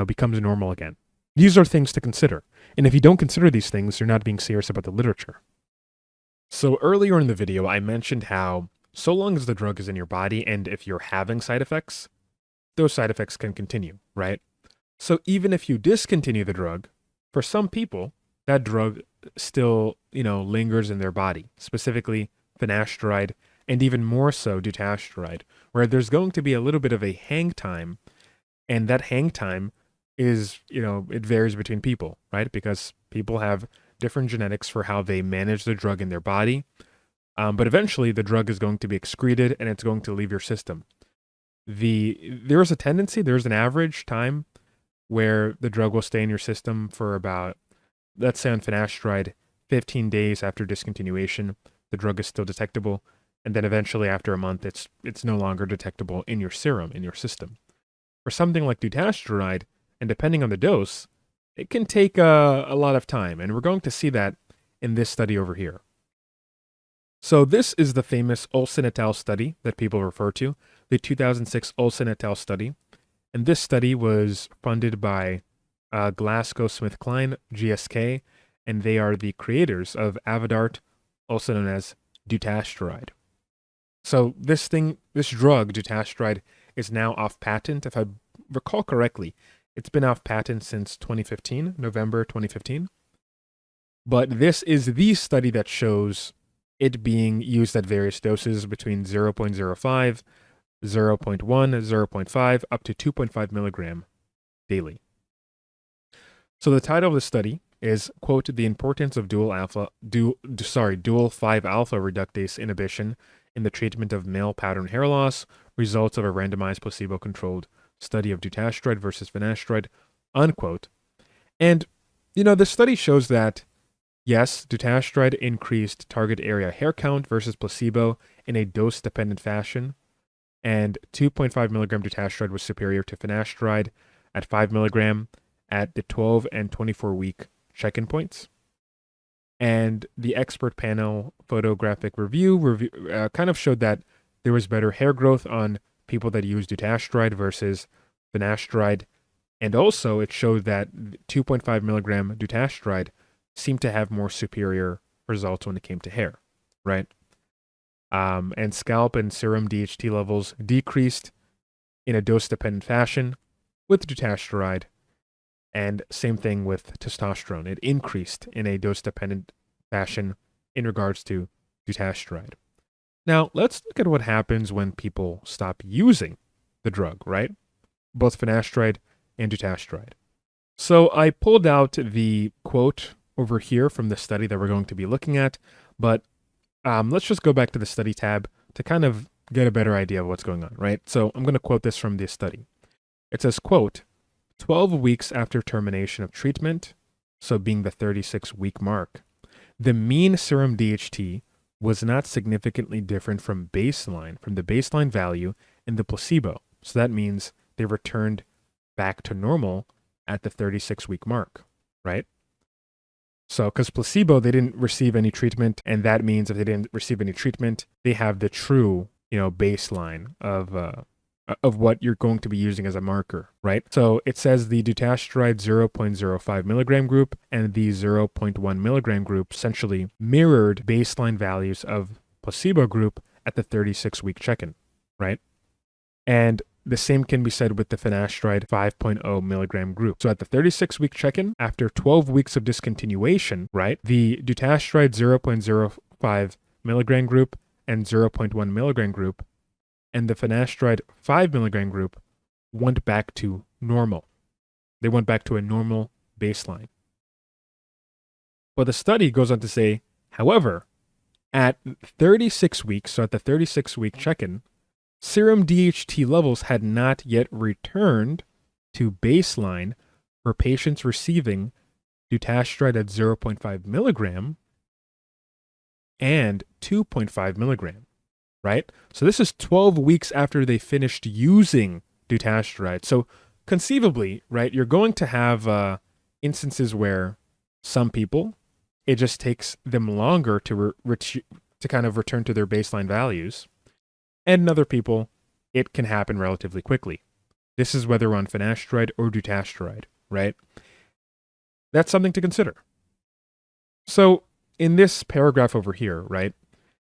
becomes normal again. These are things to consider. And if you don't consider these things, you're not being serious about the literature. So earlier in the video, I mentioned how so long as the drug is in your body and if you're having side effects, those side effects can continue, right? So even if you discontinue the drug, for some people, that drug still, lingers in their body, specifically finasteride, and even more so dutasteride, where there's going to be a little bit of a hang time, and that hang time is, it varies between people, right? Because people have different genetics for how they manage the drug in their body, but eventually the drug is going to be excreted and it's going to leave your system. There's an average time where the drug will stay in your system for about, let's say on finasteride, 15 days after discontinuation, the drug is still detectable, and then eventually after a month, it's no longer detectable in your serum, in your system. For something like dutasteride, and depending on the dose, it can take a lot of time, and we're going to see that in this study over here. So this is the famous Olson et al. Study that people refer to, the 2006 Olson et al. Study. And this study was funded by GlaxoSmithKline, GSK, and they are the creators of Avodart, also known as dutasteride. So this drug, dutasteride, is now off patent. If I recall correctly, it's been off patent since 2015, November 2015. But this is the study that shows it being used at various doses between 0.05, 0.1, 0.5, up to 2.5 milligram daily. So the title of the study is, quote, the importance of dual 5-alpha reductase inhibition in the treatment of male pattern hair loss, results of a randomized placebo-controlled study of dutasteride versus finasteride, unquote. And, the study shows that, yes, dutasteride increased target area hair count versus placebo in a dose-dependent fashion, and 2.5 milligram dutasteride was superior to finasteride at 5 milligram at the 12 and 24-week check-in points. And the expert panel photographic review kind of showed that there was better hair growth on people that used dutasteride versus finasteride. And also it showed that 2.5 milligram dutasteride seemed to have more superior results when it came to hair, right? And scalp and serum DHT levels decreased in a dose-dependent fashion with dutasteride. And same thing with testosterone. It increased in a dose-dependent fashion in regards to dutasteride. Now, let's look at what happens when people stop using the drug, right? Both finasteride and dutasteride. So I pulled out the quote over here from the study that we're going to be looking at, but let's just go back to the study tab to kind of get a better idea of what's going on, right? So I'm going to quote this from this study. It says, quote, 12 weeks after termination of treatment, so being the 36-week mark, the mean serum DHT was not significantly different from the baseline value in the placebo. So that means they returned back to normal at the 36-week mark, right? So, because placebo, they didn't receive any treatment, and that means if they didn't receive any treatment, they have the true, baseline of what you're going to be using as a marker, right? So it says the dutasteride 0.05 milligram group and the 0.1 milligram group essentially mirrored baseline values of placebo group at the 36-week check-in, right? And the same can be said with the finasteride 5.0 milligram group. So at the 36-week check-in, after 12 weeks of discontinuation, right, the dutasteride 0.05 milligram group and 0.1 milligram group and the finasteride 5 milligram group went back to normal. They went back to a normal baseline. But the study goes on to say, however, at 36 weeks, so at the 36-week check-in, serum DHT levels had not yet returned to baseline for patients receiving dutasteride at 0.5 milligram and 2.5 milligram, right? So this is 12 weeks after they finished using dutasteride. So conceivably, right, you're going to have instances where some people, it just takes them longer to kind of return to their baseline values. And in other people, it can happen relatively quickly. This is whether on finasteride or dutasteride, right? That's something to consider. So in this paragraph over here, right,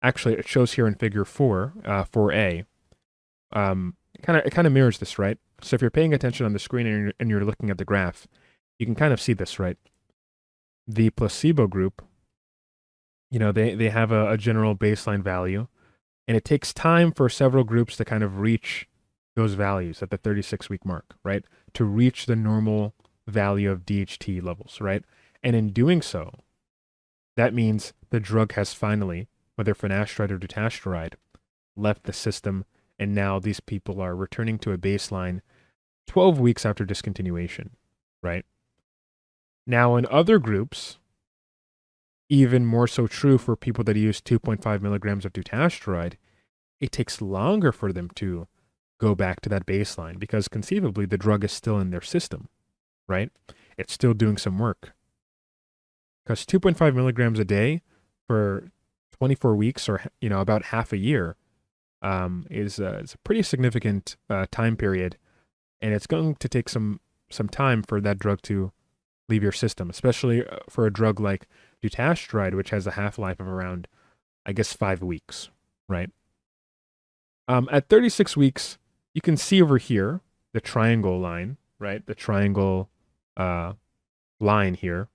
actually it shows here in figure 4A, it kind of mirrors this, right? So if you're paying attention on the screen and you're looking at the graph, you can kind of see this, right? The placebo group, they have a general baseline value, and it takes time for several groups to kind of reach those values at the 36-week mark, right? To reach the normal value of DHT levels, right? And in doing so, that means the drug has finally, whether finasteride or dutasteride, left the system, and now these people are returning to a baseline 12 weeks after discontinuation. right? Now, in other groups, even more so true for people that use 2.5 milligrams of dutasteride, it takes longer for them to go back to that baseline because conceivably the drug is still in their system, right? It's still doing some work. Because 2.5 milligrams a day for 24 weeks or, about half a year is a pretty significant time period. And it's going to take some time for that drug to leave your system, especially for a drug like dutasteride, which has a half-life of around, I guess, 5 weeks, right? At 36 weeks, you can see over here the triangle line, right? The triangle line here.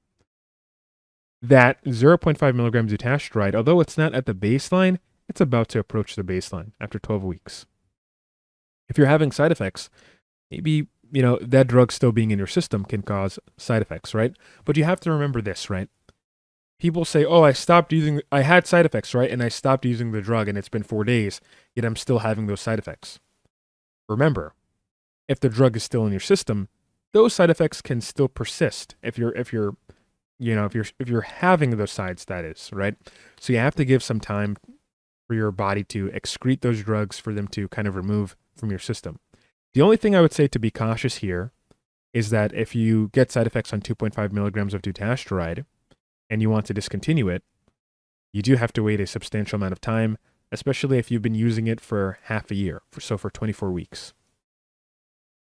That 0.5 milligrams dutasteride, although it's not at the baseline, it's about to approach the baseline after 12 weeks. If you're having side effects, maybe, that drug still being in your system can cause side effects, right? But you have to remember this, right? People say, oh, I had side effects, right? And I stopped using the drug and it's been 4 days, yet I'm still having those side effects. Remember, if the drug is still in your system, those side effects can still persist if you're having those sides, that is, right? So you have to give some time for your body to excrete those drugs for them to kind of remove from your system. The only thing I would say to be cautious here is that if you get side effects on 2.5 milligrams of dutasteride and you want to discontinue it, you do have to wait a substantial amount of time, especially if you've been using it for half a year, for 24 weeks.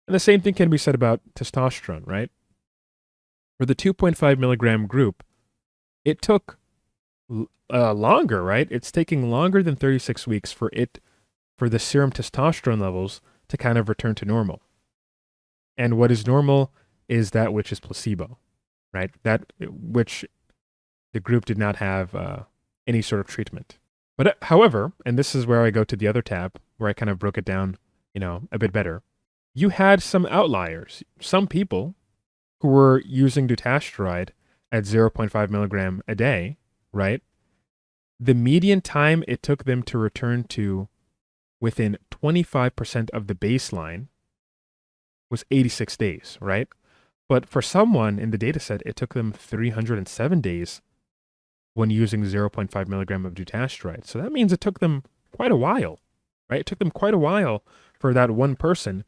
And the same thing can be said about testosterone, right? For the 2.5 milligram group, it took longer, right? It's taking longer than 36 weeks for the serum testosterone levels to kind of return to normal. And what is normal is that which is placebo, right? That which the group did not have any sort of treatment. But however, and this is where I go to the other tab, where I kind of broke it down, a bit better. You had some outliers, some people who were using dutasteride at 0.5 milligram a day, right? The median time it took them to return to within 25% of the baseline was 86 days, right? But for someone in the data set, it took them 307 days when using 0.5 milligram of dutasteride. So that means it took them quite a while, right? It took them quite a while for that one person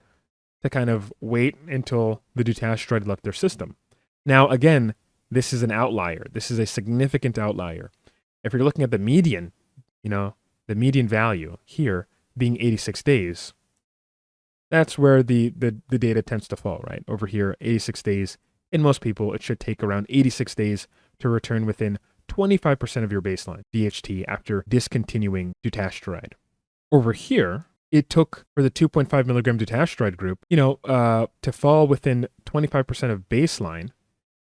to kind of wait until the dutasteride left their system. Now, again, this is an outlier. This is a significant outlier. If you're looking at the median, the median value here being 86 days, that's where the data tends to fall, right? Over here, 86 days. In most people, it should take around 86 days to return within 25% of your baseline DHT after discontinuing dutasteride. Over here, it took for the 2.5 milligram dutasteride group, to fall within 25% of baseline,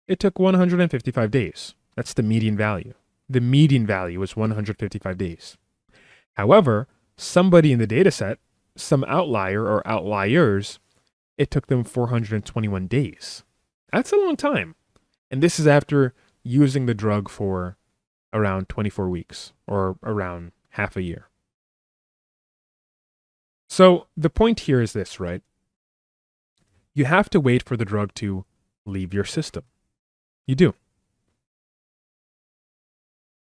it took 155 days. That's the median value. The median value was 155 days. However, somebody in the data set, some outlier or outliers, it took them 421 days. That's a long time. And this is after using the drug for around 24 weeks or around half a year. So the point here is this, right? You have to wait for the drug to leave your system. You do.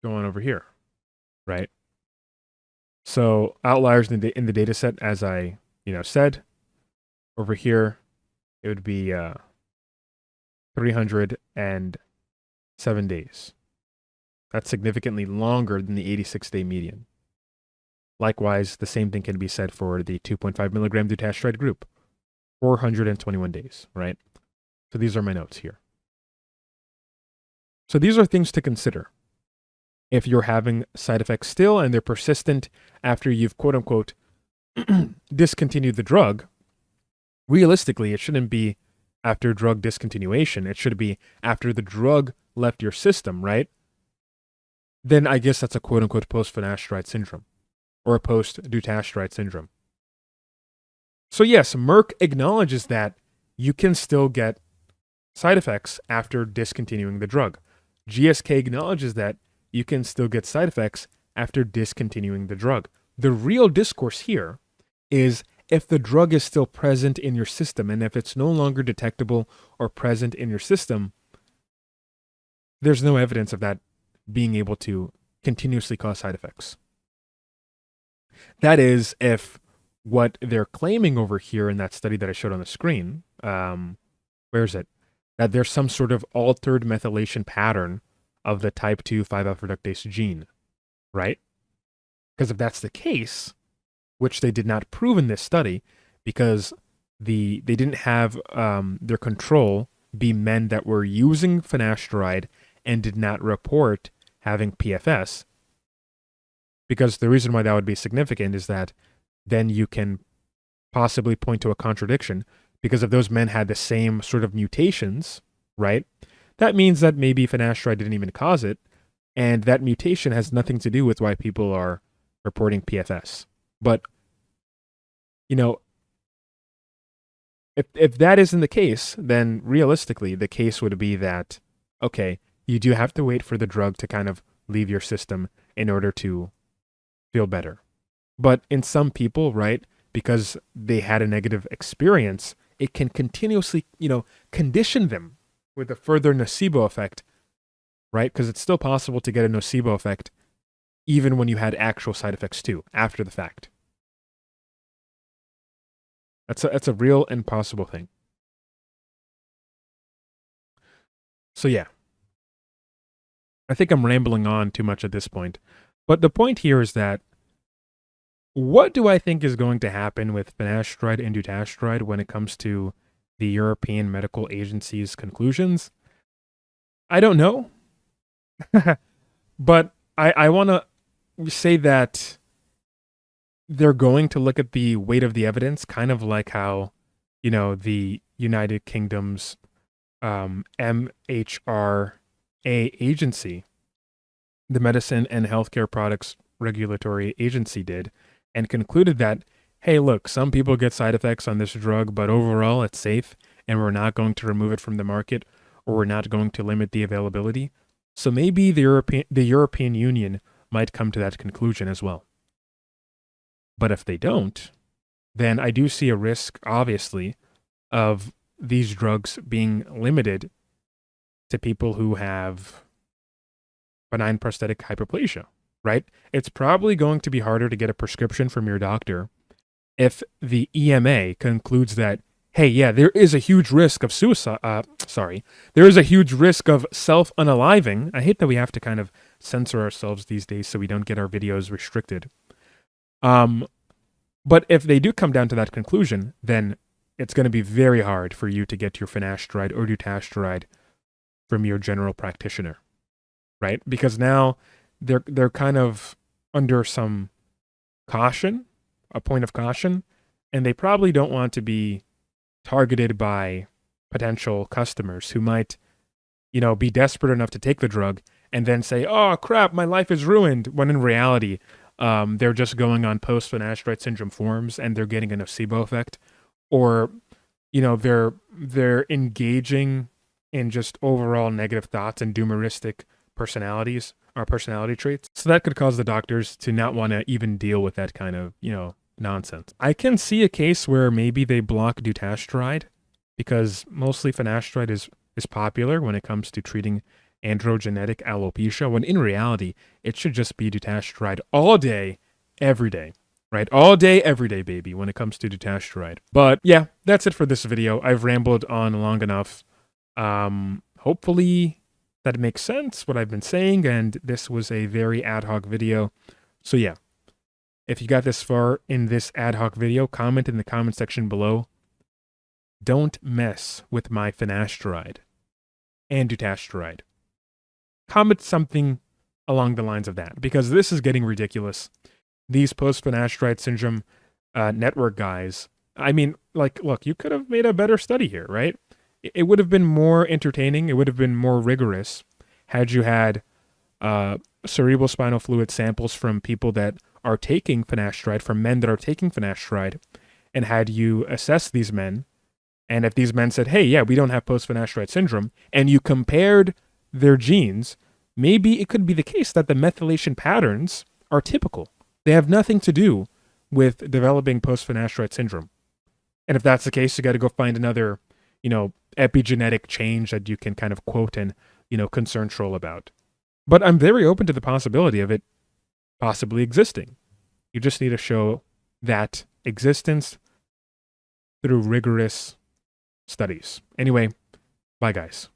Go on over here, right? So outliers in the data set, as I said, over here, it would be 307 days. That's significantly longer than the 86-day median. Likewise, the same thing can be said for the 2.5 milligram dutasteride group, 421 days, right? So these are my notes here. So these are things to consider. If you're having side effects still and they're persistent after you've quote unquote discontinued the drug, realistically, it shouldn't be after drug discontinuation. It should be after the drug left your system, right? Then I guess that's a quote unquote post-finasteride syndrome or a post-dutasteride syndrome. So yes, Merck acknowledges that you can still get side effects after discontinuing the drug. GSK acknowledges that you can still get side effects after discontinuing the drug. The real discourse here is if the drug is still present in your system, and if it's no longer detectable or present in your system, there's no evidence of that being able to continuously cause side effects. That is, if what they're claiming over here in that study that I showed on the screen, where is it? That there's some sort of altered methylation pattern of the type 2 5-alpha reductase gene, right? Because if that's the case, which they did not prove in this study, because they didn't have their control be men that were using finasteride and did not report having PFS. Because the reason why that would be significant is that then you can possibly point to a contradiction, because if those men had the same sort of mutations, right, that means that maybe finasteride didn't even cause it, and that mutation has nothing to do with why people are reporting PFS. But, if that isn't the case, then realistically, the case would be that, okay, you do have to wait for the drug to kind of leave your system in order to feel better. But in some people, right, because they had a negative experience, it can continuously, condition them with a further nocebo effect, right? Because it's still possible to get a nocebo effect even when you had actual side effects too, after the fact. That's a real and possible thing. So yeah, I think I'm rambling on too much at this point. But the point here is that what do I think is going to happen with finasteride and dutasteride when it comes to the European Medical Agency's conclusions? I don't know. But I want to say that they're going to look at the weight of the evidence, kind of like how, the United Kingdom's MHRA agency, the Medicine and Healthcare Products Regulatory Agency, did, and concluded that, hey, look, some people get side effects on this drug, but overall it's safe, and we're not going to remove it from the market, or we're not going to limit the availability. So maybe the European Union might come to that conclusion as well. But if they don't, then I do see a risk, obviously, of these drugs being limited to people who have benign prostatic hyperplasia, right? It's probably going to be harder to get a prescription from your doctor if the EMA concludes that, hey, yeah, there is a huge risk of suicide. There is a huge risk of self-unaliving. I hate that we have to kind of censor ourselves these days so we don't get our videos restricted. But if they do come down to that conclusion, then it's going to be very hard for you to get your finasteride or dutasteride from your general practitioner, right? Because now they're kind of under some caution, a point of caution, and they probably don't want to be targeted by potential customers who might, be desperate enough to take the drug and then say, oh crap, my life is ruined, when in reality, they're just going on post-finasteride syndrome forums and they're getting a nocebo effect, or they're engaging in just overall negative thoughts and doomeristic personalities or personality traits. So that could cause the doctors to not want to even deal with that kind of nonsense. I can see a case where maybe they block dutasteride because mostly finasteride is popular when it comes to treating androgenetic alopecia, when in reality, it should just be dutasteride all day, every day, right? All day, every day, baby, when it comes to dutasteride. But yeah, that's it for this video. I've rambled on long enough. Hopefully that makes sense, what I've been saying, and this was a very ad hoc video. So yeah, if you got this far in this ad hoc video, comment in the comment section below. Don't mess with my finasteride and dutasteride. Comment something along the lines of that, because this is getting ridiculous. These post-finasteride syndrome network guys, I mean, look, you could have made a better study here, right? It would have been more entertaining. It would have been more rigorous had you had cerebral spinal fluid samples from people that are taking finasteride, from men that are taking finasteride, and had you assessed these men, and if these men said, hey, yeah, we don't have post-finasteride syndrome, and you compared their genes, maybe it could be the case that the methylation patterns are typical. They have nothing to do with developing post-finasteride syndrome. And if that's the case, you got to go find another, epigenetic change that you can kind of quote and, concern troll about. But I'm very open to the possibility of it possibly existing. You just need to show that existence through rigorous studies. Anyway, bye guys.